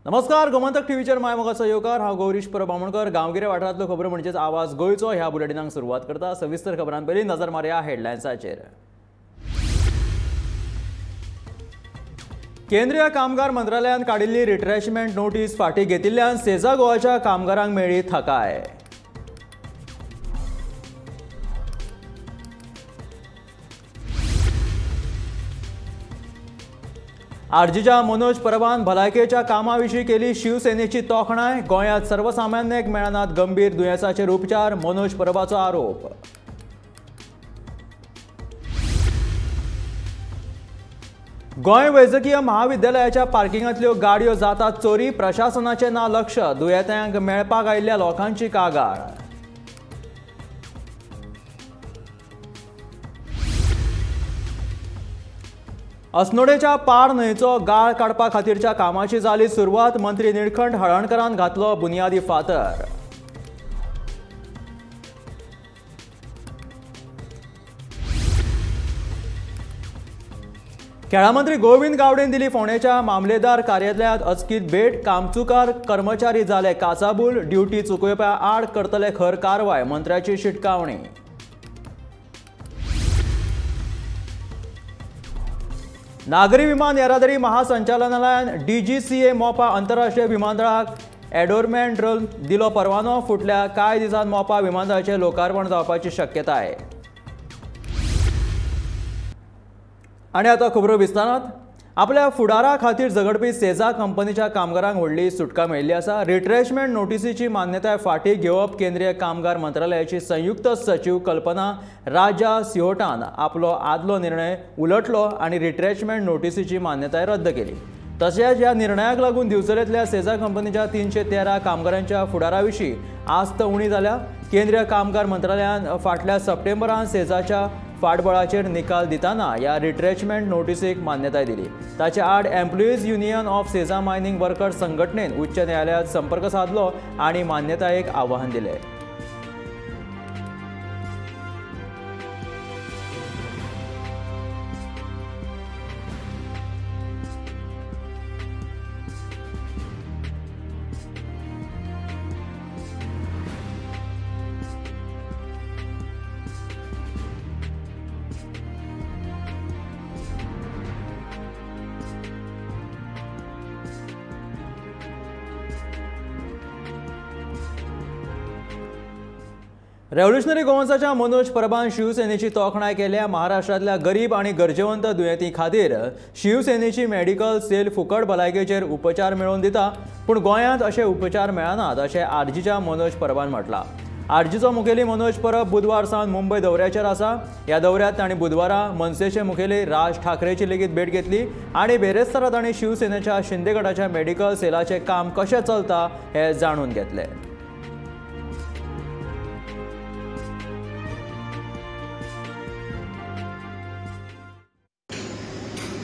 नमस्कार, गोमंतक टीव्हीचेर मायमोगाचो येवकार। हांव गौरीश परबामणकर। गांवगिऱ्या वाठारांतल्यो खबरो म्हणजेच आवाज गोंयचो ह्या बुलेटिनाक सुरवात करता। सविस्तर खबरां पयलीं नजर मारया हेडलायन्साचेर। केंद्रीय कामगार मंत्रालयान काडिल्ली रिट्रेशमेंट नोटीस फाटीं घेतिल्ल्यान सेजा गोवाच्या कामगारांक मेळ्ळी थाकाय। आरजीच्या मनोज परबान भलायकेच्या कामाविशीं केली शिवसेनेची तोखणाय। गोंयांत सर्वसामान्यांक मेळनात गंभीर दुयेंसाचेर उपचार, मनोज परबाचो आरोप। गोंय वैजकीय महाविद्यालयाच्या पार्किंगांतल्यो गाडयो जातात चोरी, प्रशासनाचें ना लक्ष, दुयेंत्यांक मेळपाक आयिल्ल्या लोकांची कागाळ। अस्नोडेच्या पार न्हंयचो गाळ काडपा खातीरच्या कामाची जाली सुरवात। मंत्री निळकंठ हळर्णकरान घातलो बुनयादी फातर। खेळा मंत्री गोविंद गावडेन दिली फोंडेच्या मामलेदार कार्यालयांत अचकीत भेट। कामचुकार कर्मचारी जाले काचाबूल, ड्युटी चुकयप्या आड करतले खर कारवाय, मंत्र्याची शिटकावणी। नागरी विमान येरादारी महासंचालनालयान DGCA मोपा आंतरराष्ट्रीय विमानतळाक एडोर्मेंट ड्रोन दिलो परवानो। फुटल्या कांय दिसांत मोपा विमानतळाचें लोकार्पण जावपाची शक्यताय। आनी आतां खबरो विस्तारांत। आपल्या फुडारा खातीर झगडपी सेजा कंपनीच्या कामगारांक व्हडली सुटका मेळिल्ली आसा। रिट्रेशमेंट नोटीसीची मान्यताय फाटीं घेवप केंद्रीय कामगार मंत्रालयाची संयुक्त सचिव कल्पना राजा सिहोटान आपलो आदलो निर्णय उलटलो आनी रिट्रेशमेंट नोटीसीची मान्यताय रद्द केली। तशेंच ह्या निर्णयाक लागून दिवचलेंतल्या सेजा कंपनीच्या 313 कामगारांच्या फुडारा विशीं आस्त उणी जाल्या। केंद्रीय कामगार मंत्रालयान फाटल्या सप्टेंबरांत सेजाच्या फाटबळाचेर निकाल दिताना ह्या रिट्रेशमेंट नोटीसीक मान्यताय दिली। ताचे आड employees union of Sesa mining workers संघटनेन उच्च न्यायालयात संपर्क साधलो आनी मान्यतायेक आव्हान दिलें। रेव्होल्युशनरी गोवन्साच्या मनोज परबान शिवसेनेची तोखणाय केल्या। महाराष्ट्रांतल्या गरीब आनी गरजेवंत दुयेंती खातीर शिवसेनेची मेडिकल सेल फुकट भलायकेचेर उपचार मेळोवन दिता, पूण गोंयांत अशे उपचार मेळनात अशें आरजीच्या मनोज परबान म्हटलां। आरजीचो मुखेली मनोज परब बुधवार सावन मुंबय दौऱ्याचेर आसा। ह्या दौऱ्यांत तांणी बुधवारा मनसेचे मुखेली राज ठाकरेची लेगीत भेट घेतली आनी बेरेस्तारा तांणी शिवसेनेच्या शिंदे गटाच्या मेडिकल सेलाचें काम कशें चलता हें जाणून घेतलें।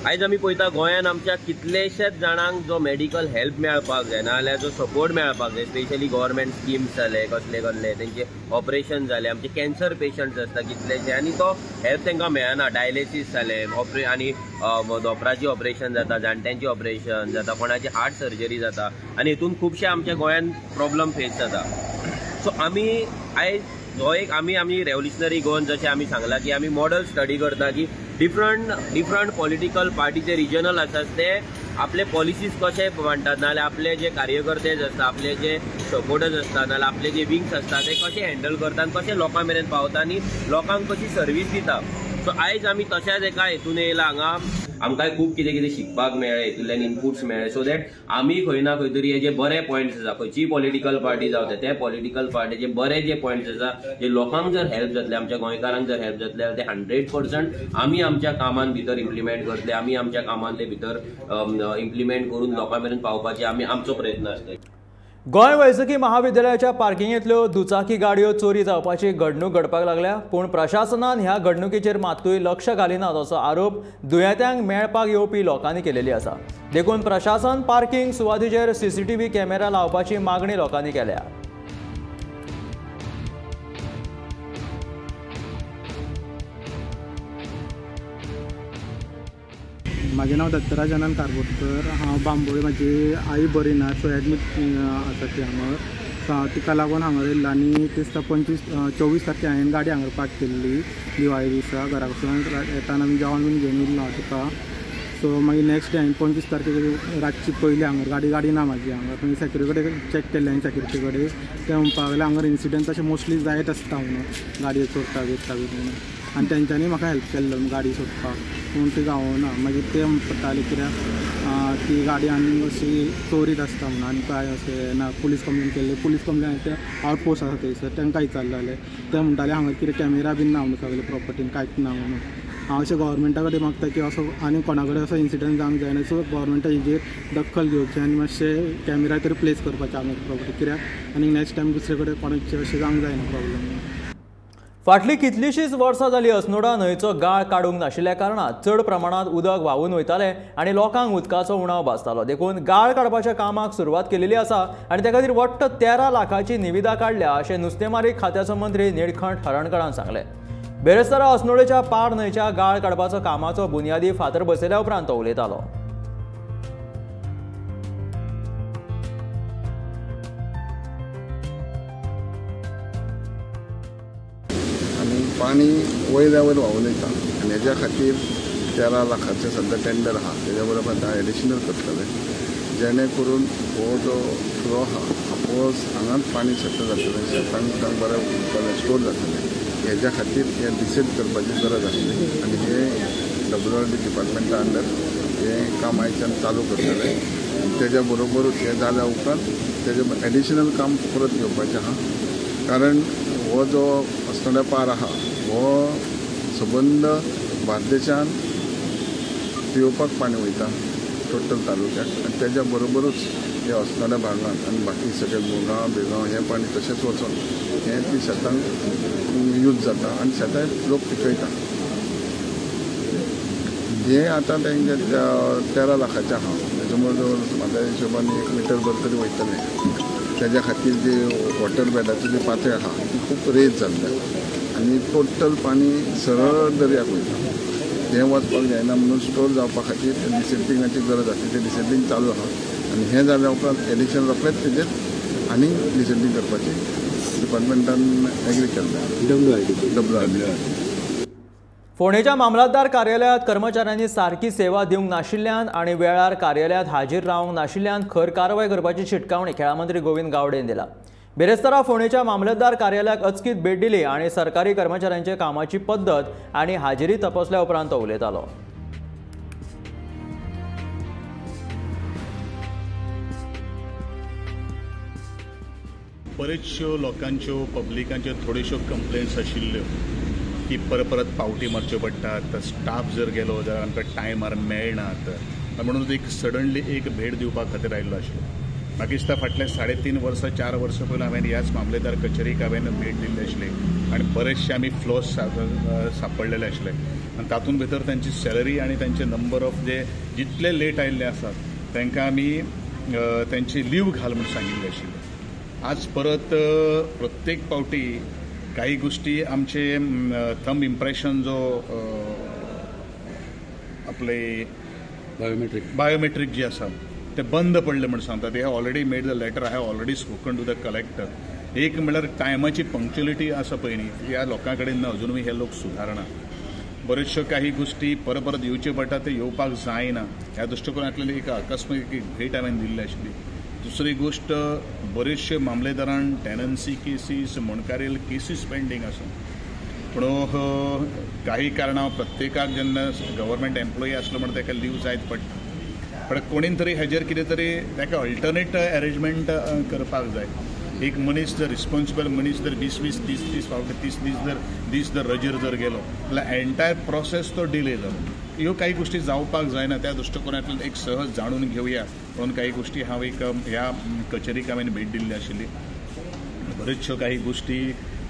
आयज आमी पळयता गोंयांत आमच्या कितलेशेच जाणांक जो मेडिकल हेल्प मेळपाक जाय नाजाल्यार जो सपोर्ट मेळपाक जाय, स्पेशली गव्हर्मेंट स्किम्स जाले कसले कसले तेंचे ऑपरेशन जाले, आमचे कॅन्सर पेशंट्स आसता कितलेशे आनी तो हेल्प तांकां मेळना। डायलिसीस जाले आनी दोपराची ऑपरेशन जाता, जाणट्यांची ऑपरेशन जाता, कोणाची हार्ट सर्जरी जाता आनी हितून खुबशे आमच्या गोंयांत प्रॉब्लम फेस जाता। सो आमी आयज जो एक आमी रेव्होल्युशनरी गोवन जशें आमी सांगलां की आमी मॉडल स्टडी करता की डिफरंट पॉलिटिकल पार्टी जे रिजनल आसात ते आपले पॉलिसीज कशे मांडटात, नाजाल्यार आपले जे कार्यकर्ते आसता, आपले जे सपोर्टर्स आसता, नाजाल्यार आपले जे विंग्स आसता ते कशे हँडल करता, कशे लोकां मेरेन पावता आनी लोकांक कशी सर्वीस दिता। सो आयज आमी तशाच एका हेतून येयला हांगा। आमकां खूब कितें शिकपाक मेळ्ळें, हितूंतल्यान इनपुट्स मेळ्ळे, सो दॅट आमी खंय ना खंय तरी हे जे बरे पॉयंट्स आसा, खंयची पॉलिटिकल पार्टी जावं ते पॉलिटिकल पार्टीचे बरे जे पॉयंट्स आसा जे लोकांक जर हेल्प जातले, आमच्या गोंयकारांक जर हेल्प जातले ते 100% आमी आमच्या कामान भितर इम्प्लिमेंट करतले, आमी आमच्या कामांतले भितर इम्प्लिमेंट करून लोकां मेरेन पावपाचे आमचो प्रयत्न आसतलो। गोंय वैजकी महाविद्यालयाच्या पार्किंगेंतल्यो दुचाकी गाडयो चोरी जावपाची घडणूक घडपाक लागल्या, पूण प्रशासनान ह्या घडणुकेचेर मात्तूय लक्ष घालिनात असो आरोप दुयेंत्यांक मेळपाक येवपी लोकांनी केलेली आसा। देखून प्रशासन पार्किंग सुवातीचेर CCTV कॅमेरा लावपाची मागणी लोकांनी केल्या। माझे नाव दत्तराज आनंद कारबोटकर हांव बांबोळे म्हाजी आई बरी ना सो एडमीट आसा ती हांगा तिका लागून हांगा येयल्लो आनी दिसता 24 तारखे हांवें गाडी हांगा पार्क केल्ली दिवाळी दिसा घरा कडसून येताना आमी जेवण बीन घेवन येयल्लो हांव तिका सो मागीर नेक्स्ट डे हांवें 25 तारखेक रातची पयली हांगा गाडी ना म्हाजी हांगा थंय सेक्युरिटी कडेन चॅक केल्लें हांवें सेक्युरिटी कडेन ते म्हणपाक लागले हांगा इन्सिडंट तशें मोस्टली जायत आसता म्हणून गाडयो चोरता बिरता बी म्हणून आनी तेंच्यांनी म्हाका हेल्प केल्लो गाडी सोदपाक पूण ती गावना मागीर ते म्हणटाले कित्याक ती गाडी आनी अशी चोरीत आसता म्हणून आनी काय अशें ना पुलीस कंप्लेन केल्ली पुलीस कंप्लेन ते आउटपोस्ट आसा थंयसर तांकां विचारलें ते म्हणटाले हांगा कितें कॅमेरा बीन ना म्हणून सगळे प्रॉपर्टीन कांयच ना म्हणून हांव अशें गव्हर्मेंटा कडेन मागता की असो आनी कोणा कडेन असो इन्सिडंट जावंक जायना सो गव्हर्मेंटा हेजेर दखल घेवची आनी मातशें कॅमेरा तरी प्लेस करपाचें हांगा प्रॉपर्टी कित्याक आनी नेक्स्ट टायम दुसरे कडेन कोणाचें अशें जावंक जायना प्रॉब्लम फाटली कितलीशींच वर्सां जालीं अस्नोडा न्हंयचो गाळ काडूंक नाशिल्ल्या कारणान चड प्रमाणांत उदक व्हांवून वयतालें आनी लोकांक उदकाचो उणाव भासतालो देखून गाळ काडपाच्या कामाक सुरवात केलेली आसा आनी त्या खातीर वट्ट 13 लाखाची निविदा काडल्या अशें नुस्तेमारी खात्याचो मंत्री निळकंठ हरणकरान सांगलें बेरेस्तारा अस्नोडेच्या पार न्हंयच्या गाळ काडपाचो कामाचो बुनयादी फातर बसयल्या उपरांत तो उलयतालो पाणी वयल्या वयर व्हांवून वयता आनी हेज्या खातीर 13 लाखाचें सद्या टेंडर आहा तेज्या बरोबर आतां एडिशनल करतले जेणे करून हो जो फ्लो आहा सपोज हांगाच पाणी सेटल जातलें शेतांक बरें उरतलें स्टोर जातलें हेज्या खातीर हें डिसायड करपाची गरज आसली आनी हे WRD डिपार्टमेंटा अंडर हें काम आयच्यान चालू करतले तेज्या बरोबरूच हें जाल्या उपरांत तेजें एडिशनल काम परत घेवपाचें आहा कारण हो जो अस्नोड्या पार आहा हो सबंद बार्देशान पिवपाक पाणी वयता टोटल तालुक्याक आनी तेज्या बरोबरूच हे अस्नोड्या भागांत आनी बाकी सगळे मुगांव बेगांव हें पाणी तशेंच वचोन हें ती शेतांक यूज जाता आनी शेतां लोक पिकयता हें आतां तेंगे 13 लाखाचें आहा तेजे म्हाज्या हिशोबान 1 मिटर भर तरी वयतलें तेज्या खातीर जी वॉटर बेडाची जी पातळी आहा ती खूब रेज जाल्ल्या आनी टोटल पाणी सरळ दर्याक वयता हें वचपाक जायना म्हणून स्टोर जावपा खातीर डिसेंट्रिंगाची गरज आसली तें डिसेंट्रिंग चालू आहा आनी हें जाल्या उपरांत एडिशन रोखडेंच तेजेर आनी डिसेंट्रिंग करपाची डिपार्टमेंटान एग्री केल्लें WRD फोंडेच्या मामलतदार कार्यालयात कर्मचाऱ्यांनी सारकी सेवा दिवंक नाशिल्ल्यान आनी वेळार कार्यालयात हाजीर रावंक नाशिल्ल्यान खर कारवाय करपाची शिटकावणी खेळा मंत्री गोविंद गावडेन दिला बेरेस्तारा फोंडेच्या मामलतदार कार्यालयाक अचकीत भेट दिली आनी सरकारी कर्मचाऱ्यांचे कामाची पद्दत आनी हाजिरी तपासल्या उपरांत तो उलयतालो बरेचश्यो लोकांच्यो पब्लिकांच्यो थोड्योश्यो कंप्लेंट्स आशिल्ल्यो की परत पावटी मारच्यो पडटात स्टाफ जर गेलो जाल्यार आमकां टायमार मेळनात म्हणून एक सडनली एक भेट दिवपा खातीर आयिल्लो आशिल्लो म्हाका दिसता फाटल्या 3.5 वर्सां 4 वर्सां पयलीं हांवें ह्याच मामलेदार कचेरीक हांवें भेट दिल्ली आसली आनी बरेचशे आमी फ्लॉस सापडलेले आसले आनी तातूंत भितर तांची सॅलरी आनी तांचे नंबर ऑफ जे जितले लेट आयिल्ले आसात तांकां आमी तांची लीव घाल म्हणून सांगिल्ली आशिल्ली आज परत प्रत्येक पावटी काही गोष्टी आमचे थंब इम्प्रेशन जो आपले बायोमेट्रीक जे आसा ते बंद पडले म्हणून सांगतात they have already made the letter I have already spoken to the collector एक म्हणल्यार टायमाची पंक्च्युअलिटी आसा पळय न्ही ह्या लोकां कडेन अजुनूय हे लोक सुदारना बऱ्योचश्यो काही गोष्टी परत येवच्यो पडटा ते येवपाक जायना ह्या दृश्टिकोनांतल्यान एक अकस्मात एक भेट हांवें दिल्ली आशिल्ली दुसरी गोष्ट बरेचशे मामलेदारांक टेनन्सी केसीस मुणकारेल केसीस पेंडींग आसा पूण काही कारणां प्रत्येकाक जेन्ना गव्हर्मेंट एम्प्लॉई आसलो म्हणून ताका लीव जायत पडटा पण कोणीन तरी हेजेर कितें तरी ताका अल्टरनेट अरेंजमेंट करपाक जाय एक मनीस जर रिस्पॉन्सिबल मनीस जर 20-30 फावटी 30 दीस जर रजेर जर गेलो जाल्यार एंटायर प्रोसेस तो डिले जालो ह्यो काही गोष्टी जावपाक जायना त्या दृश्टिकोनांतल्यान एक सहज जाणून घेवया म्हणून काही गोष्टी हांव एक ह्या कचेरीक हांवें भेट दिल्ली आशिल्ली बऱ्योचश्यो काही गोष्टी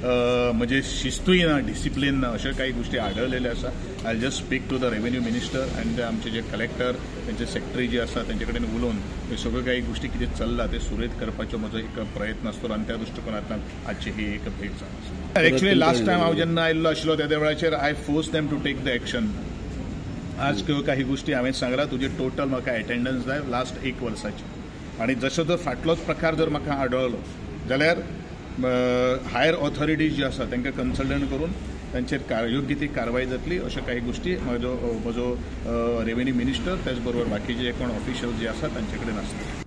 म्हणजे शिस्तूय ना डिसिप्लीन ना अशा काही गोष्टी आढळलेल्या आसा I just speak to the revenue minister and आमचे जे कलेक्टर त्यांचे सेक्रेटरी जे आसा त्यांचे कडेन उलोवन हे सगळ्यो काही गोष्टी कितें चल्ला ते सुरळीत करपाचो म्हजो एक प्रयत्न आसतलो आनी त्या दृश्टिकोनांतल्यान आजची ही एक भेट जावन एक्चुअली लास्ट टायम हांव जेन्ना आयिल्लो आशिल्लो त्या वेळाचेर I force them to take the action आज काही गोष्टी हांवें सांगला तुजे टोटल म्हाका एटेंडन्स जाय लास्ट 1 वर्साची आनी जसो जर फाटलोच प्रकार जर म्हाका आढळलो जाल्यार हायर ऑथॉरिटीज जी आसा तांकां कन्सल्टंट करून तांचेर योग्य ती कारवाई जातली अशा काही गोष्टी म्हजो रेव्हेन्यू मिनिस्टर त्याच बरोबर बाकीचे जे कोण ऑफिशियल जे आसा तांचे कडेन आसता.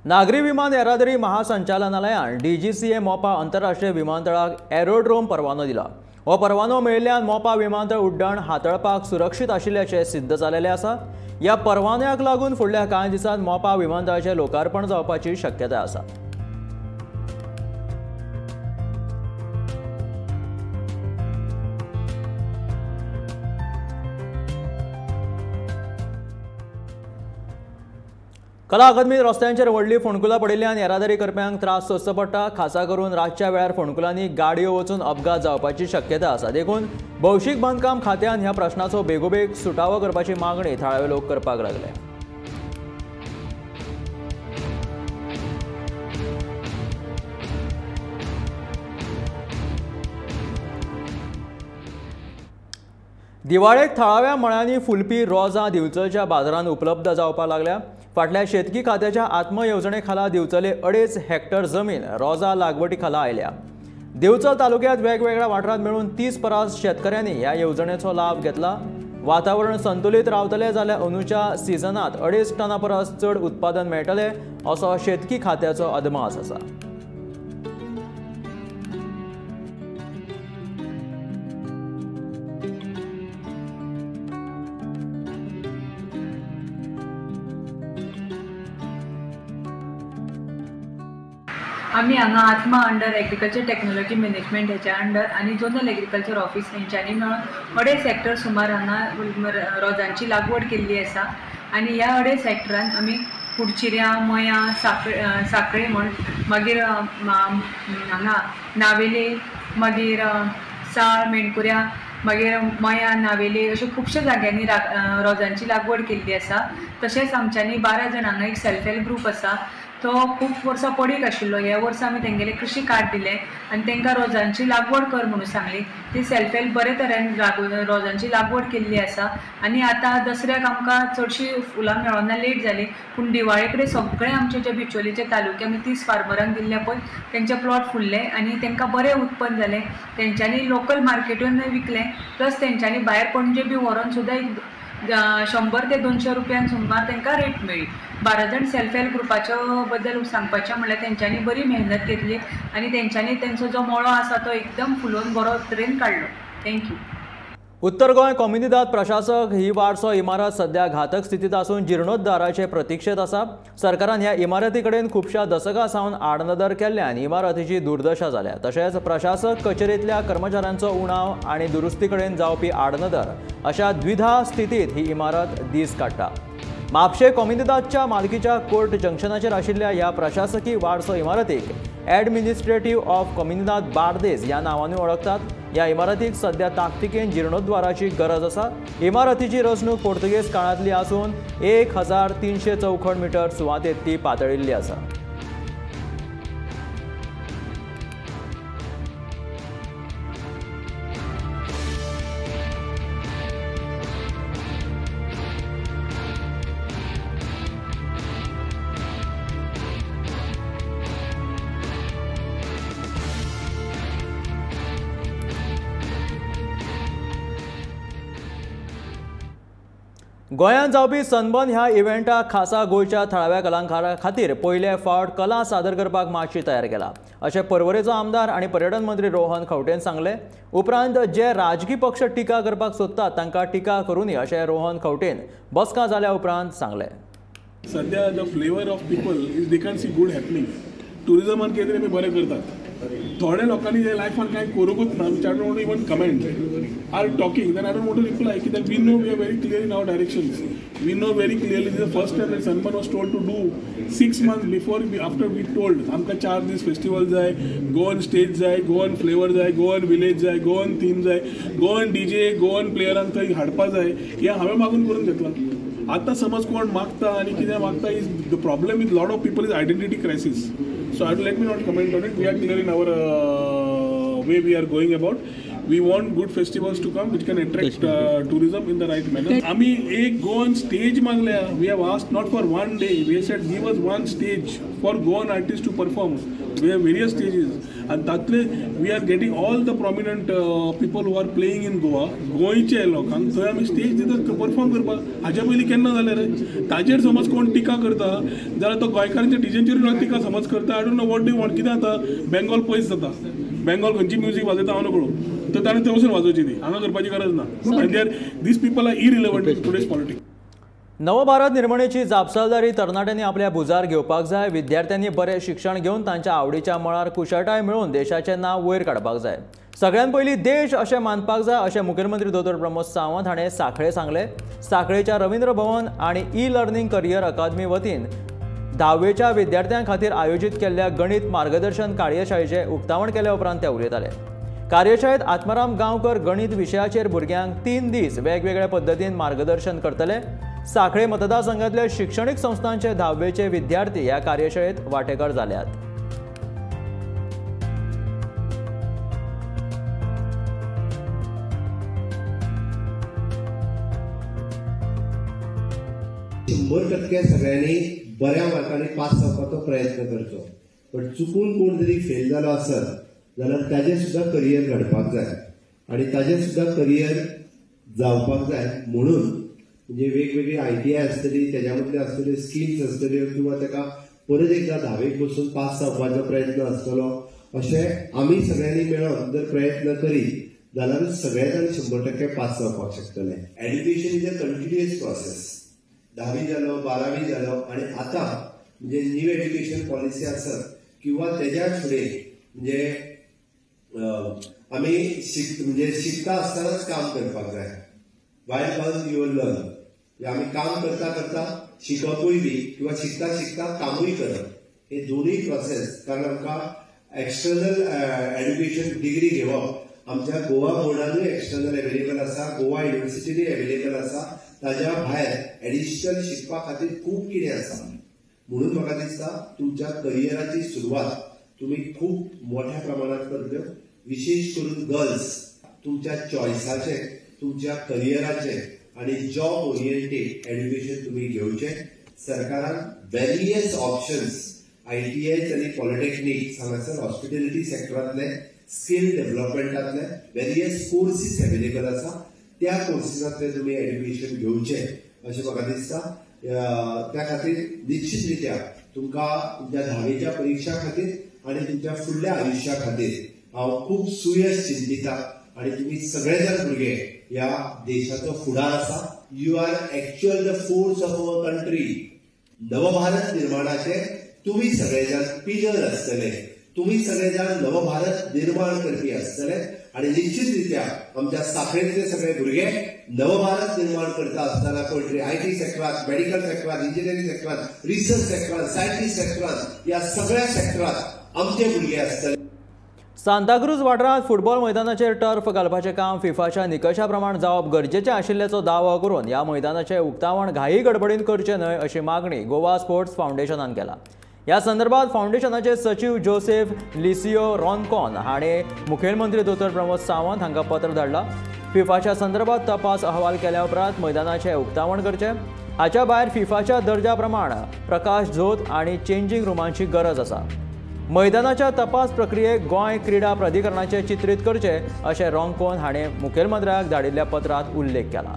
नागरी विमान येरादारी महासंचालनालयान DGCA मोपा आंतरराष्ट्रीय विमानतळाक एरोड्रोम परवानो दिला. हो परवानो मेळिल्ल्यान मोपा विमानतळ उड्डाण हाताळपाक सुरक्षीत आशिल्ल्याचे सिद्ध जालेले आसा. ह्या परवान्याक लागून फुडल्या कांय दिसांत मोपा विमानतळाचे लोकार्पण जावपाची शक्यताय आसा. कला अकादमीत रस्त्यांचेर व्हडली फोंडकुलां पडिल्ल्यान येरादारी करप्यांक त्रास सोंसचो पडटा. खासा करून रातच्या वेळार फोंडकुलांनी गाडयो वचून अपघात जावपाची शक्यताय आसा. देखून भौशीक बांदकाम खात्यान ह्या प्रश्नाचो बेगोबेग सुटावो करपाची मागणी थळावे लोक करपाक लागले. दिवाळेक थळाव्या मळ्यांनी फुलपी रोजां दिवचलच्या बाजारांत उपलब्ध जावपाक लागल्या. फाटल्या शेतकी खात्याच्या आत्म येवजणे खाला दिवचले 2.5 हेक्टर जमीन रोजा लागवडी खाला आयल्या. दिवचल तालुक्यात वेगवेगळ्या वाठारांत मेळून 30 परस शेतकऱ्यांनी ह्या येवजणेचो लाभ घेतला. वातावरण संतुलित रावतले जाल्यार अंदूच्या सिजनात 2.5 टना परस चड उत्पादन मेळटले असो शेतकी खात्याचो अदमास आसा. आम्ही हांगा आत्मा अंडर एग्रीकल्चर टेक्नॉलॉजी मॅनेजमेंट हेच्या अंडर आणि झोनल एग्रीकल्चर ऑफिस हेंच्यांनी मेळून 2.5 हेक्टर सुमार हांगा रोजांची लागवड केल्ली आसा. आणि ह्या 2.5 हेक्टरान आमी कुडचिऱ्या मया साखळे म्हण मागीर हांगा नावेले मागीर साळ मेणकुऱ्या मागीर मया नावेले अशे खुबशे जाग्यांनी रोजांची लागवड केल्ली आसा. तशेंच आमच्यांनी 12 जाण हांगा एक सेल्फ हेल्प ग्रूप आसा. तो खूब वर्सां पडीक आशिल्लो. ह्या वर्सा आमी तेंगेले कृषी कार्ड दिले आनी तांकां रोजांची लागवड कर म्हणून सांगली. ती सेल्फ हेल्प बरे तरेन रोजांची लागवड केल्ली आसा. आनी आतां दसऱ्याक आमकां चडशी फुलां मेळोना लेट जाली पूण दिवाळे कडेन सगळे आमचे जे बिचोलीचे तालुक्यात 30 फार्मरांक दिल्ले पळय तेंचे प्लॉट फुल्ले आनी तांकां बरें उत्पन्न जालें. तेंच्यांनी लोकल मार्केटून विकलें प्लस तेंच्यांनी भायर पणजे बी व्हरोन सुद्दां 100 ते 200 रुपयान सुमार तांकां रेट मेळ्ळी. 12 जाण सेल्फ हेल्प ग्रुपाच्या बद्दल सांगपाचें म्हणल्यार तेंच्यांनी बरी मेहनत घेतली आनी तेंच्यांनी तेंचो जो मळो आसा तो एकदम फुलोवन बरो तरेन काडलो. थँक्यू. उत्तर गोंय कॉम्युनिदाद प्रशासक ही वारसो इमारत सध्या घातक स्थितीत असून जीर्णोद्धाराचे प्रतीक्षेत आसा. सरकारान ह्या इमारती कडेन खुबश्या दशकां सावन आडनदर केल्ल्यान इमारतीची दुर्दशा जाल्या. तशेंच प्रशासक कचेरेंतल्या कर्मचाऱ्यांचो उणाव आनी दुरुस्ती कडेन जावपी आडनदर अशा द्विधा स्थितीत ही इमारत दीस काडटा. म्हापशे कॉम्युनिदादच्या मालकीच्या कोर्ट जंक्शनाचेर आशिल्ल्या ह्या प्रशासकी वारसो इमारतीक एडमिनिस्ट्रेटिव्ह ऑफ कॉम्युनिदाद बार्देस ह्या नांवांनी वळखतात. ह्या इमारतीक सध्या ताकतिकेन जीर्णोद्वाराची गरज आसा. इमारतीची रचणूक पोर्तुगेज काळांतली आसून 1300 चौखण मीटर सुवातेत ती पातळिल्ली आसा. गोंयांत जावपी सनबर्न ह्या इव्हेंटाक खासा गोंयच्या थळाव्या कलाकारां खातीर पयले फावट कला सादर करपाक माची तयार केला अशें पर्वरेचो आमदार आनी पर्यटन मंत्री रोहन खंवटेन सांगलें. उपरांत जे राजकी पक्ष टिका करपाक सोदतात तांकां टिका करूनी अशें रोहन खंवटेन बसका जाल्या उपरांत सांगलें. सध्या the flavour of people is they can see good happening. टुरिजमान कितें आमी बरें करतात. थोड्या लोकांनी जे लायफान कांय करूंकूच ना which I don't want even comment or talking then I don't want to reply कित्याक we know we are very clear in our directions. We know very clearly the first time that Sunburn was told to do 6 months before after we told आमकां 4 this festival जाय, Goan stage जाय, Goan flavour जाय, Goan village जाय, Goan theme जाय, Goan DJ Goan प्लेयरांक थंय हाडपा जाय. हें हांवें मागून करून घेतलां. आतां समज कोण मागता आनी कितें मागता is the problem with lot of people is identity crisis. So let me not comment on it. We are clear in our way we are going about. We want good festivals to come which can attract tourism in the right manner. आम्ही एक Goan stage मागल्या. We have asked not for one day. We have said give us one stage for Goan artists to perform. We have various stages and तातले we are getting all the prominent people who are playing in Goa. गोंयचे लोकांक थंय आमी stage दितात perform करपाक. हाज्या पयलीं केन्ना जालें रे? ताजेर समज कोण टिका करता जाल्यार तो गोंयकारांच्या डिजेंचेर टिका समज करता. I don't know what do want. कितें जाता बेंगॉल पयस जाता. बेंगॉल खंयची म्युझिक वाजयता हांव नकळो. तर ताणें थंय वचून वाजोवची ती. हांगा करपाची गरज ना. And there this people are irrelevant in today's politics. नवभारत निर्माणेची जापसालदारी तरणाट्यांनी आपल्या भुजार घेवपाक जाय. विद्यार्थ्यांनी बरें शिक्षण घेवन तांच्या आवडीच्या मळार कुशळटाय मेळोवन देशाचें नांव वयर काडपाक जाय. सगळ्यान पयलीं देश अशें मानपाक जाय अशें मुखेलमंत्री दोतोर प्रमोद सावंत हाणें सांखळे सांगलें. सांखळेच्या रवींद्र भवन आनी ई लर्निंग करियर अकादमी वतीन 10वेच्या विद्यार्थ्यां खातीर आयोजीत केल्ल्या गणित मार्गदर्शन कार्यशाळेचें उक्तावण केल्या उपरांत ते उलयताले. कार्यशाळेत आत्माराम गांवकर गणित विशयाचेर भुरग्यांक 3 दीस वेगवेगळ्या पद्दतीन मार्गदर्शन करतले. सांखळे मतदारसंघातल्या शिक्षणीक संस्थांचे 10वेचे विद्यार्थी ह्या कार्यशाळेत वांटेकार जाल्यात. सगळ्यांनी बऱ्या मार्कांनी पास जावपाचो प्रयत्न करचो. पण चुकून कोण जरी फेल जालो आसत जाल्यार ताजें सुद्दां करियर घडपाक जाय आनी ताजें सुद्दां करियर जावपाक जाय. म्हणून म्हणजे वेगवेगळी ITI आसतली, तेज्या मदले आसतल्यो स्किल्स आसतल्यो किंवा ताका परत एकदा 10वेक बसून पास जावपाचो प्रयत्न आसतलो. अशें आमी सगळ्यांनी मेळोन जर प्रयत्न करीत जाल्यार सगळे जाण 100% पास जावपाक शकतले. Education is a continuous process. 10वी जालो, 12वी जालो आनी आतां म्हणजे न्यू एड्युकेशन पॉलिसी आसत किंवा तेज्या फुडें म्हणजे आमी म्हणजे शिकता आसतनाच काम करपाक जाय. While learn your learn. आमी काम करता करता शिकपूय बी किंवा शिकता शिकता कामूय करप हे दोनूय प्रोसेस. कारण आमकां एक्सटर्नल एड्युकेशन डिग्री घेवप आमच्या गोवा बोर्डानूय एक्सटर्नल एवेलेबल आसा, गोवा युनिव्हर्सिटीनूय एवेलेबल आसा. ताज्या भायर एडिशनल शिकपा खातीर खूब कितें आसा. म्हणून म्हाका दिसता तुमच्या करियराची सुरवात तुमी खूब मोठ्या प्रमाणात करच्यो. विशेष करून गर्ल्स तुमच्या चॉयसाचे, तुमच्या करियराचे आणि जॉब ओरिएंटेड एड्युकेशन तुम्ही घेवचे. सरकारान वेरियस ऑप्शन्स ITIs आणि पॉलिटेक्निक्स हांगासर हॉस्पिटॅलिटी सेक्टरांतले, स्किल डेव्हलपमेंटांतले वेरियस कोर्सीस एवेलेबल आसा. त्या कोर्सीसांतले तुम्ही एड्युकेशन घेवचे अशें म्हाका दिसता. त्या खातीर निश्चितरित्या तुमकां तुमच्या 10वेच्या परीक्षा खातीर आनी तुमच्या फुडल्या आयुश्या खातीर हांव खूब सुयेस चिंतिता. आणि तुम्ही सगळे जण भुरगे ह्या देशाचो फुडार आसा. You are actual the force of our country. नवभारत निर्माणाचे तुम्ही सगळे जण पिलर आसतले. तुम्ही सगळे जण नवभारत निर्माण करपी आसतले आणि निश्चितरित्या आमच्या सांखळेतले सगळे भुरगे नवभारत निर्माण करता आसतना कोणतरी IT सेक्टरात, मेडिकल सेक्टरात, इंजिनियरिंग सेक्टरात, रिसर्च सेक्टरात, सायन्स सेक्टरात या सगळ्या सेक्टरात आमचे भुरगे आसतले. सांताक्रूज वाठारांत फुटबॉल मैदानाचेर टर्फ घालपाचें काम फिफाच्या निकशा प्रमाण जावप गरजेचें आशिल्ल्याचो दावो करून ह्या मैदानाचें उक्तावण घाई गडबडीन करचें न्हय अशी मागणी गोवा स्पोर्ट्स फाउंडेशनान केला. ह्या संदर्भात फाउंडेशनाचे सचिव जोसेफ लिसियो रॉन्कॉन हाणें मुखेलमंत्री दोतोर प्रमोद सावंत हांकां पत्र धाडलां. फिफाच्या संदर्भात तपास अहवाल केल्या उपरांत मैदानाचें उक्तावण करचें. हाच्या भायर फिफाच्या दर्जा प्रमाण प्रकाश झोत आनी चेंजिंग रुमांची गरज आसा. मैदानाच्या तपास प्रक्रियेक गोंय क्रीडा प्राधिकरणाचे चित्रीत करचे अशें रॉन्कॉन हाणें मुखेलमंत्र्याक धाडिल्ल्या पत्रांत उल्लेख केला.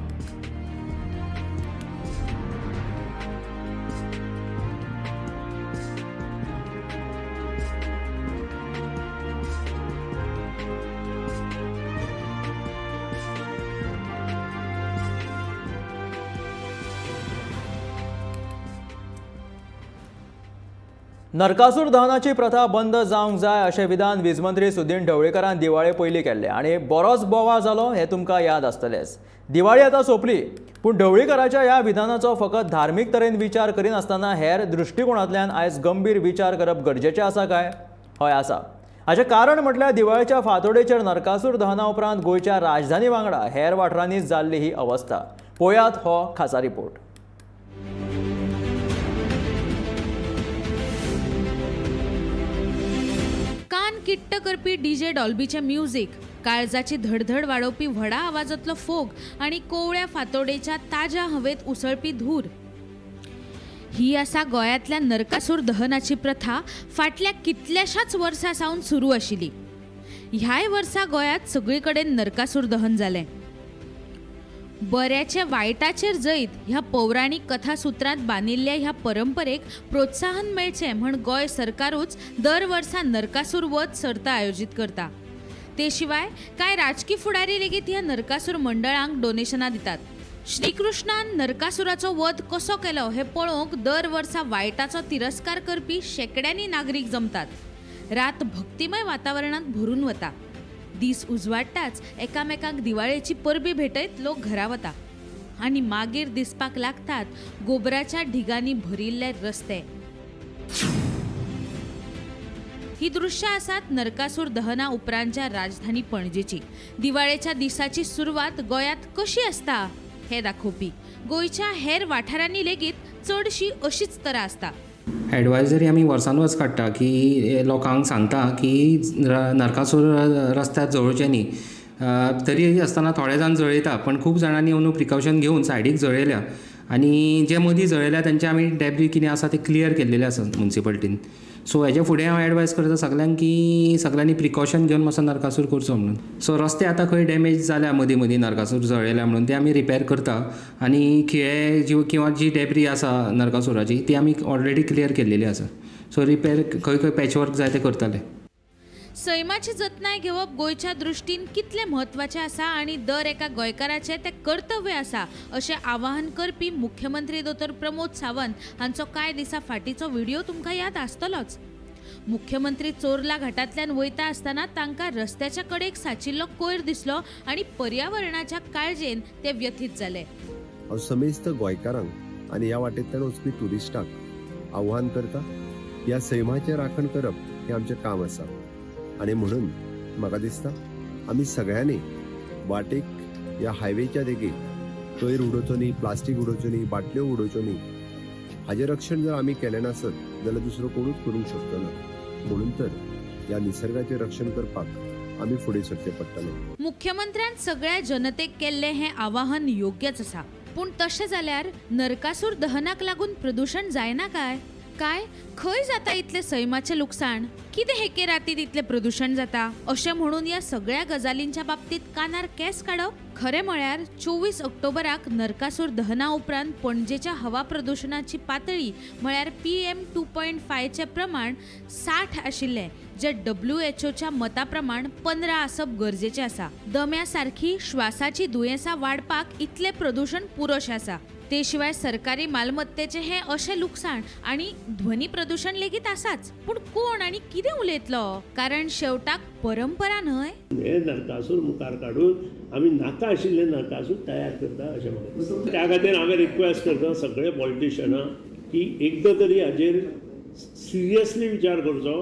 नरकासूर दहनाची प्रथा बंद जावंक जाय अशें विधान वीजमंत्री सुदीन ढवळीकरान दिवाळे पयलीं केल्लें आनी बरोच बोवाळ जालो हें तुमकां याद आसतलेंच. दिवाळी आतां सोंपली पूण ढवळीकराच्या ह्या विधानाचो फकत धार्मीक तरेन विचार करिनासतना हेर दृश्टिकोणांतल्यान आयज गंभीर विचार करप गरजेचें आसा काय? हय आसा. हाचें कारण म्हटल्यार दिवाळेच्या फांतोडेचेर नरकासूर दहना उपरांत गोंयच्या राजधानी वांगडा हेर वाठारांनी जाल्ली ही अवस्था. पळयात हो खासा रिपोर्ट. कान किट्ट करपी डीजे डॉल्बीचे म्युझिक, काळजाची धडधड वाडोवपी व्हडा आवाजांतलो फोग आणि कोवळ्या फातोडेच्या ताज्या हवेत उसळपी धूर, ही आसा गोंयांतल्या नरकासूर दहनाची प्रथा फाटल्या कितल्याशाच वर्सां सावन सुरू आशिल्ली. ह्याय वर्सा गोंयांत सगळी कडेन नरकासूर दहन जालें. बऱ्याचे वायटाचेर जैत ह्या पौराणीक कथासुत्रांत बांदिल्ल्या ह्या परंपरेक प्रोत्साहन मेळचें म्हण गोंय सरकारूच दर वर्सा नरकासूर वध सर्त आयोजीत करता. ते शिवाय कांय राजकी फुडारी लेगीत ह्या नरकासूर मंडळांक डोनेशनां दितात. श्रीकृष्णान नरकासुराचो वध कसो केलो हें पळोवंक दर वर्सा वायटाचो तिरस्कार करपी शेकड्यांनी नागरीक जमतात. रात भक्तिमय वातावरणांत भरून वता. दीस उजवाडटाच एकामेकांक दिवाळेची परबी भेटयत लोक घरा वता आनी मागीर दिसपाक लागतात गोबराच्या ढिगांनी भरिल्ले रस्ते. ही दृश्य आसात नरकासूर दहना उपरांतच्या राजधानी पणजेची. दिवाळेच्या दिसाची सुरवात गोंयांत कशी आसता हे दाखोवपी गोंयच्या हेर वाठारांनी लेगीत चडशी अशीच तरा आसता. एडवायजरी आमी वर्सान काडटा की लोकांक सांगता की नरकासूर रस्त्यार जळोवचे न्ही. तरी आसतना थोडे जाण जळयता, पण खूब जाणांनी अंदू प्रिकॉशन घेवन सायडीक जळयल्या आनी जे मदीं जळयल्या तेंचे आमी डॅब्री कितें आसा ते क्लियर केल्लेले आसा म्युनिसिपालिटीन. सो हेजे फुडें हांव एडवायज करता सगल्यांक की सगल्यांनी प्रिकॉशन घेवन मातसो नरकासूर करचो म्हणून. सो रस्ते आतां खंय डॅमेज जाल्या मदीं मदीं नरकासूर जळयल्या म्हणून ते आमी रिपेर करता आनी खिळे किंवा जी डॅब्री आसा नरकासुराची ती आमी ऑलरेडी क्लियर केल्लेली आसा. सो रिपेर खंय खंय पॅचवर्क जाय ते करतले. सैमाची जतनाय घेवप गोंयच्या दृश्टीन कितले म्हत्वाचें आसा आनी दर एका गोंयकाराचें तें कर्तव्य आसा अशें आवाहन करपी मुख्यमंत्री दोतोर प्रमोद सावंत हांचो कांय दिसा फाटीचो व्हिडिओ तुमकां याद आसतलोच. मुख्यमंत्री चोरला घाटांतल्यान वयता आसतना तांकां रस्त्याच्या कडेक साचिल्लो कोयर दिसलो आनी पर्यावरणाच्या काळजेन ते व्यथीत जाले. हांव समेस्त गोंयकारांक आनी ह्या वाटेंतल्यान वचपी ट्युरिस्टांक आव्हान करता, ह्या सैमाचें राखण करप हें आमचें काम आसा. आणि म्हणून म्हाका दिसता आमी सगळ्यांनी वाटेक ह्या हायवेच्या देगेक कोयर उडोवचो न्ही, प्लास्टीक उडोवचो न्ही, बाटल्यो उडोवच्यो न्ही. हाजें रक्षण जर आमी केलें नासत जाल्यार दुसरो कोणूच करूंक शकचो ना. म्हणून तर ह्या निसर्गाचें रक्षण करपाक आमी फुडें सरचें पडटलें. मुख्यमंत्र्यान सगळ्या जनतेक केल्लें हें आवाहन योग्यच आसा, पूण तशें जाल्यार नरकासूर दहनाक लागून प्रदूषण जायना काय? खंय जाता इतले सैमाचे लुकसाण? कितें हेके रातीत इतले प्रदूषण जाता? अशें म्हणून ह्या सगळ्या गजालींच्या बाबतीत कानार केंस काडप? खरें म्हळ्यार 24 ऑक्टोबराक नरकासूर दहना उपरांत पणजेच्या हवा प्रदूषणाची पातळी म्हळ्यार PM 2.5 प्रमाण 60 आशिल्लें, जे WHO मता प्रमाण 15 आसप गरजेचें आसा. दम्या सारखी श्वासाची दुयेंसां वाडपाक इतले प्रदूषण पुरोशें आसा. ते शिवाय सरकारी मालमत्तेचे हे अशें लुकसाण आणि ध्वनी प्रदूषण लेगीत आसाच. पूण कोण आणि कितें उलयतलो? कारण शेवटाक परंपरा न्हय. हे नरकासूर मुखार काडून आमी नाका आशिल्ले नरकासूर तयार करता अशें म्हाका. त्या खातीर हांवें रिक्वेस्ट करता सगळे पॉलिटिशियनां की एकदां तरी हाजेर सिरियसली विचार करचो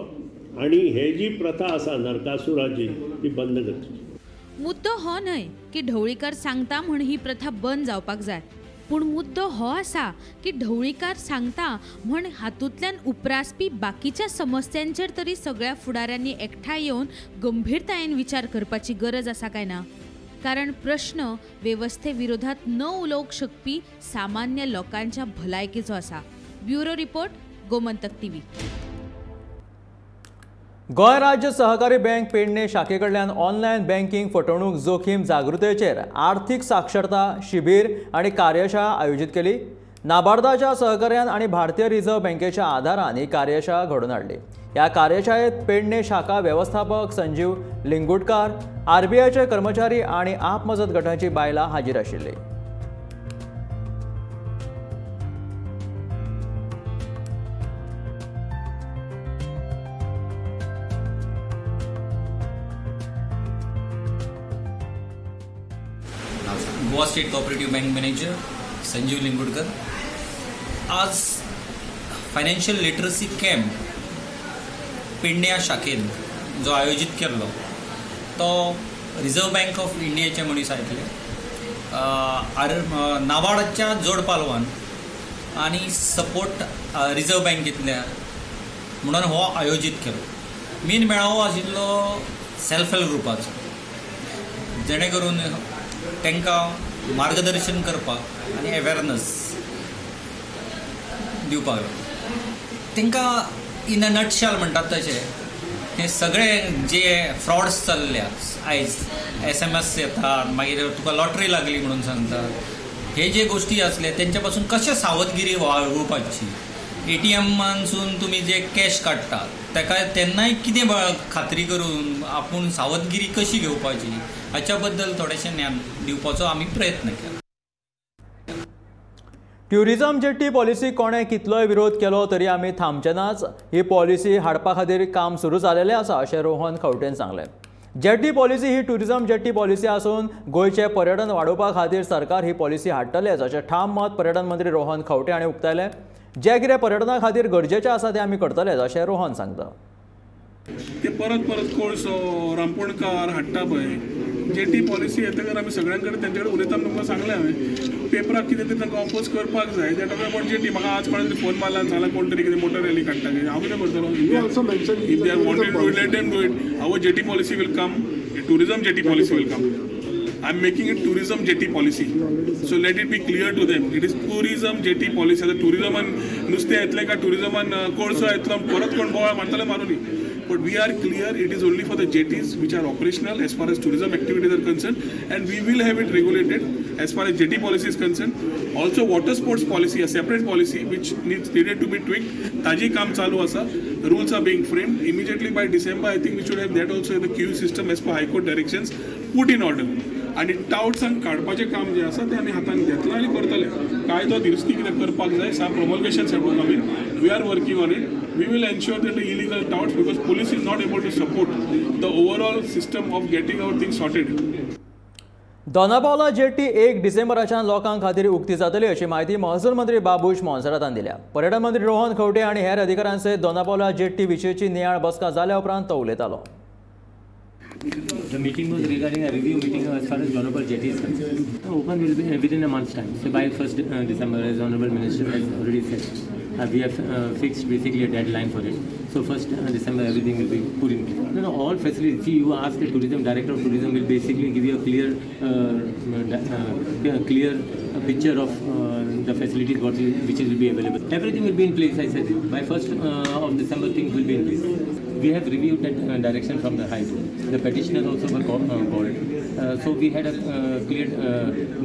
आणि हे जी प्रथा आसा नरकासुराची ती बंद करची. मुद्दो हो न्हय की ढवळीकार सांगता म्हण ही प्रथा बंद जावपाक जाय, पूण मुद्दो हो आसा की ढवळीकार सांगता म्हण हातूंतल्यान उप्रासपी बाकीच्या समस्यांचेर तरी सगळ्या फुडाऱ्यांनी एकठांय येवन गंभीरतायेन विचार करपाची गरज आसा काय ना. कारण प्रश्न वेवस्थे विरोधात न उलोवंक शकपी सामान्य लोकांच्या भलायकेचो आसा. Bureau report, Gomantak TV. Goa राज्य सहकारी बँक पेडणे शाखेकडल्यान ऑनलायन बँकिंग फटवणूक जोखीम जागृतायेचेर आर्थीक साक्षरता शिबीर आणि कार्यशाळा आयोजित केली. नाबार्दाच्या सहकार्यान आणि भारतीय रिझर्व्ह बँकेच्या आधारान ही कार्यशाळा घडोवन हाडली. ह्या कार्यशाळेत पेडणे शाखा व्यवस्थापक संजीव लिंगुटकार, RBIचे कर्मचारी आणि आप मजत गटाची बायलां हाजीर आशिल्ली. Goa state cooperative bank manager Sanjeev Lingutkar. आज फायनान्शियल लिटरसी कॅम्प पेडणे शाखेन जो आयोजित केल्लो तो रिझर्व्ह बँक ऑफ इंडियाचे मनीस आयिल्ले, नाबार्डाच्या जोड पालवान आनी सपोर्ट रिझर्व्ह बँकेंतल्या म्हणून हो आयोजीत केलो. मेन मेळावो आशिल्लो सेल्फ हेल्प ग्रुपाचो, जेणे करून तांकां मार्गदर्शन करपाक आनी अवेरनस दिवपाक तांकां इन अ नटशेल म्हणटात तशें हे सगळे जे फ्रॉड्स चल्ल्यात आयज SMS येतात, मागीर तुका लॉटरी लागली म्हणून सांगतात, हे जे गोष्टी आसले तेंच्या पासून कशें सावधगिरी बाळगुपाची, ATMानसून तुमी जे कॅश काडटात ताका तेन्नाय कितें खात्री करून आपूण सावधगिरी कशी घेवपाची हाच्या बद्दल थोडेशें ज्ञान दिवपाचो आमी प्रयत्न केला. ट्युरिझम जेट्टी पॉलिसी कोणें कितलोय विरोध केलो तरी आमी थांबचेनाच. ही पॉलिसी हाडपा खातीर काम सुरू जालेलें आसा अशें रोहन खंवटेन सांगलें. जेट्टी पॉलिसी ही ट्युरिझम जेट्टी पॉलिसी आसून गोंयचें पर्यटन वाडोवपा खातीर सरकार ही पॉलिसी हाडटलेच अशें ठाम मत पर्यटन मंत्री रोहन खंवटे हांणी उक्तायलें. जें कितें पर्यटना खातीर गरजेचें आसा तें आमी करतलेच अशें रोहन सांगता. ते परत कोळसो रांपोणकार हाडटा पळय, जेटी पॉलिसी येतकर आमी सगळ्यां कडेन तेंचे कडेन उलयतना तुमकां सांगलें हांवें पेपराक कितें तें तांकां ऑपोज करपाक जाय. त्या टॉक अबाउट जेटी म्हाका आज कोणा तरी फोन मारला सांगला कोण तरी कितें मोटर रॅली काडटा हांव कितें करतलो. If they are wanted to let them do it. Our jetty policy will come, tourism jetty policy will come. I am making it tourism jetty policy. So let it be clear to them. It is tourism jetty policy. आता tourisman नुस्तें येतलें का tourisman कोळसो येतलो परत कोण बोवाळ मारतले Maruni. But we are clear it is only for the jetties which are operational as far as tourism activities are concerned, and we will have it regulated as far as jetty policy is concerned. Also water sports policy, a separate policy which needed to be tweaked. ताजी काम चालू आसा. Rules are being framed. Immediately by December I think we should have that also in the queue system as per High Court directions put in order. आणि टाउट्सांक काडपाचें काम जें आसा तें आमी हातान घेतलां आनी करतले. कायदो दिरस्ती कितें करपाक जाय सा promulgations have to come in. We are working on it. We will ensure that the illegal touts because police is not able to support the overall system of getting our things sorted. Dona Paula jetty 1 डिसेंबराच्यान लोकांक खातीर उक्ती जातली अशी माहिती महसूल मंत्री बाबूश मोन्सेरातान दिल्या. पर्यटन मंत्री रोहन खंवटे आनी हेर अधिकाऱ्यां सयत दोनापावला जेट्टी विशींची नियाळ बसका जाल्या उपरांत तो उलयतालो. The meeting was regarding a review meeting as far as Honorable Jetty is concerned. Open will be within a month's time. So by 1st December, as Honorable Minister has already said, we have fixed basically a deadline for it. So 1st December, everything will be put in place. No, all facilities. See, you ask the tourism director of tourism will basically give you a clear picture of the facilities which will be available. Everything will be in place. I said by 1st of December, things will be in place. We have reviewed that direction from the High Court. The petitioners also were called. So we had a clear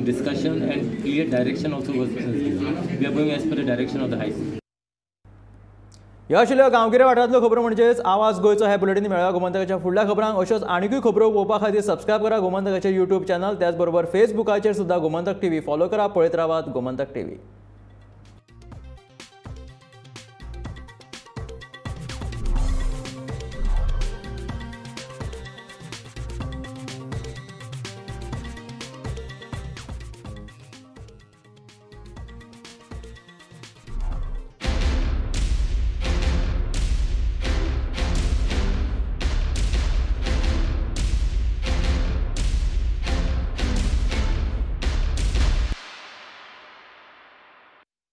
discussion and clear direction also was given. We are going as per the direction of the High Court. ह्यो आशिल्ल्यो गांवगिऱ्या वाठारांतल्यो खबरो म्हणजेच आवाज गोंयचो हे bulletin मेळ्ळा. गोमंतकाच्या फुडल्या खबरांक अश्योच आनीकूय खबरो पळोवपा खातीर सबस्क्रायब करा गोमंतकाचे YouTube चॅनल. त्याच बरोबर फेसबुकाचेर सुद्धा गोमंतक TV फॉलो करा. पळयत रावात गोमंतक TV.